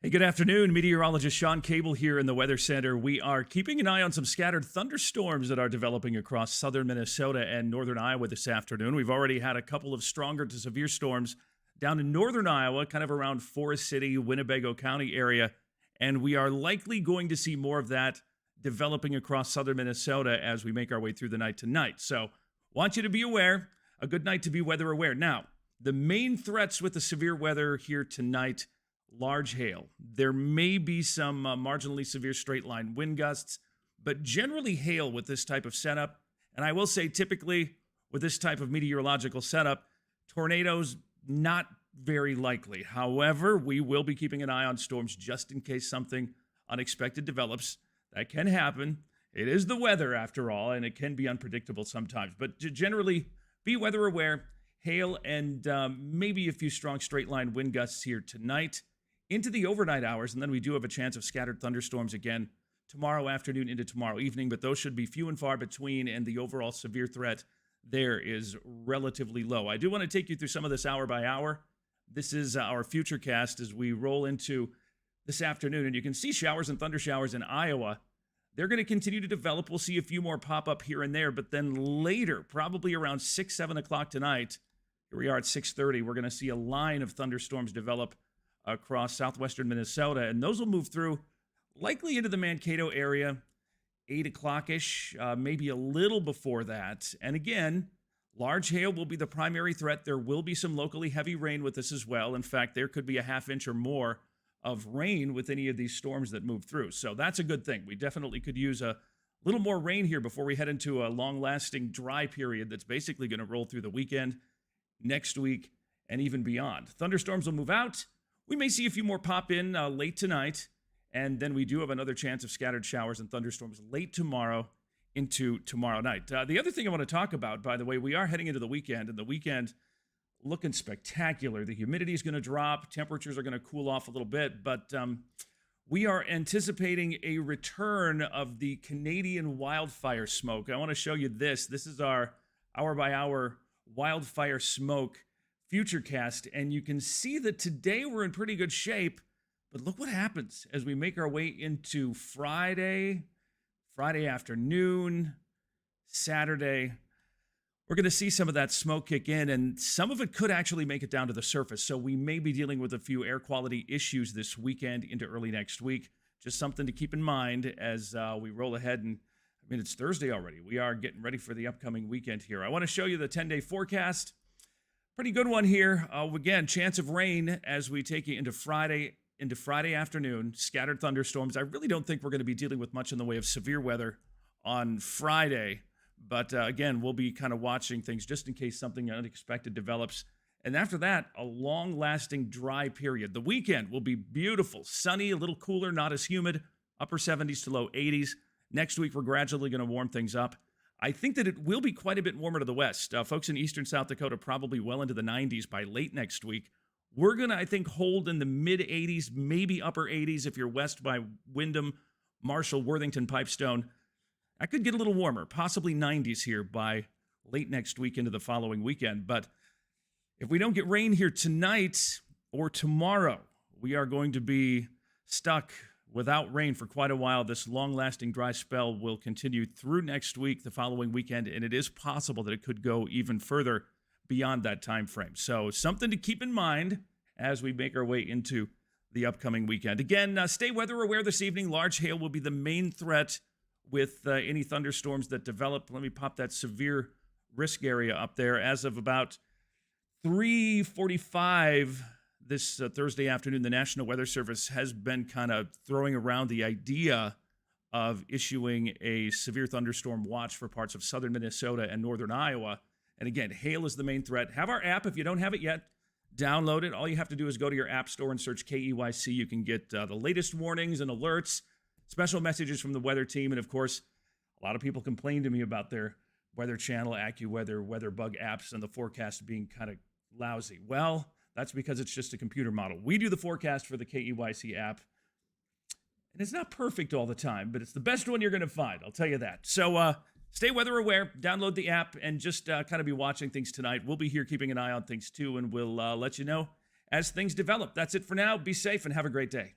Hey, good afternoon. Meteorologist Shawn here in the Weather Center. We are keeping an eye on some scattered thunderstorms that are developing across southern Minnesota and northern Iowa this afternoon. We've already had a couple of stronger to severe storms down in northern Iowa, kind of around Forest City, Winnebago County area, and we are likely going to see more of that developing across southern Minnesota as we make our way through the night tonight. So, want you to be aware, a good night to be weather aware. Now, the main threats with the severe weather here tonight: large hail. There may be some marginally severe straight line wind gusts, but generally hail with this type of setup. And I will say, typically with this type of meteorological setup, tornadoes not very likely. However, we will be keeping an eye on storms just in case something unexpected develops. That can happen. It is the weather after all, and it can be unpredictable sometimes. But generally, be weather aware. Hail and maybe a few strong straight line wind gusts here tonight into the overnight hours, and then we do have a chance of scattered thunderstorms again tomorrow afternoon into tomorrow evening, but those should be few and far between, and the overall severe threat there is relatively low. I do want to take you through some of this hour by hour. This is our future cast as we roll into this afternoon, and you can see showers and thunder showers in Iowa. They're going to continue to develop. We'll see a few more pop up here and there, but then later, probably around 6, 7 o'clock tonight, here we are at 6:30, we're going to see a line of thunderstorms develop across southwestern Minnesota, and those will move through likely into the Mankato area, 8 o'clock-ish, maybe a little before that. And again, large hail will be the primary threat. There will be some locally heavy rain with this as well. In fact, there could be a half inch or more of rain with any of these storms that move through. So that's a good thing. We definitely could use a little more rain here before we head into a long-lasting dry period that's basically going to roll through the weekend, next week, and even beyond. Thunderstorms will move out. We may see a few more pop in late tonight, and then we do have another chance of scattered showers and thunderstorms late tomorrow into tomorrow night. The other thing I want to talk about, by the way, we are heading into the weekend, and the weekend looking spectacular. The humidity is going to drop. Temperatures are going to cool off a little bit, but we are anticipating a return of the Canadian wildfire smoke. I want to show you this. This is our hour-by-hour wildfire smoke Futurecast, and you can see that today we're in pretty good shape, but look what happens as we make our way into Friday afternoon, Saturday. We're going to see some of that smoke kick in, and some of it could actually make it down to the surface, so we may be dealing with a few air quality issues this weekend into early next week. Just something to keep in mind as we roll ahead, and I mean, it's Thursday already. We are getting ready for the upcoming weekend here. I want to show you the 10-day forecast. Pretty good one here. Again, chance of rain as we take you into Friday afternoon. Scattered thunderstorms. I really don't think we're going to be dealing with much in the way of severe weather on Friday. But again, we'll be kind of watching things just in case something unexpected develops. And after that, a long-lasting dry period. The weekend will be beautiful, sunny, a little cooler, not as humid, upper 70s to low 80s. Next week, we're gradually going to warm things up. I think that it will be quite a bit warmer to the west. Folks in eastern South Dakota probably well into the 90s by late next week. We're going to, I think, hold in the mid-80s, maybe upper 80s if you're west by Windham, Marshall, Worthington, Pipestone. That could get a little warmer, possibly 90s here by late next week into the following weekend. But if we don't get rain here tonight or tomorrow, we are going to be stuck without rain for quite a while. This long-lasting dry spell will continue through next week, the following weekend, and it is possible that it could go even further beyond that time frame. So something to keep in mind as we make our way into the upcoming weekend. Again, stay weather aware this evening. Large hail will be the main threat with any thunderstorms that develop. Let me pop that severe risk area up there. As of about 3:45 this Thursday afternoon, the National Weather Service has been kind of throwing around the idea of issuing a severe thunderstorm watch for parts of southern Minnesota and northern Iowa. And again, hail is the main threat. Have our app. If you don't have it yet, download it. All you have to do is go to your app store and search KEYC. You can get the latest warnings and alerts, special messages from the weather team. And of course, a lot of people complain to me about their Weather Channel, AccuWeather, WeatherBug apps and the forecast being kind of lousy. Well, that's because it's just a computer model. We do the forecast for the KEYC app, and it's not perfect all the time, but it's the best one you're going to find. I'll tell you that. So stay weather aware, download the app, and just kind of be watching things tonight. We'll be here keeping an eye on things too, and we'll let you know as things develop. That's it for now. Be safe and have a great day.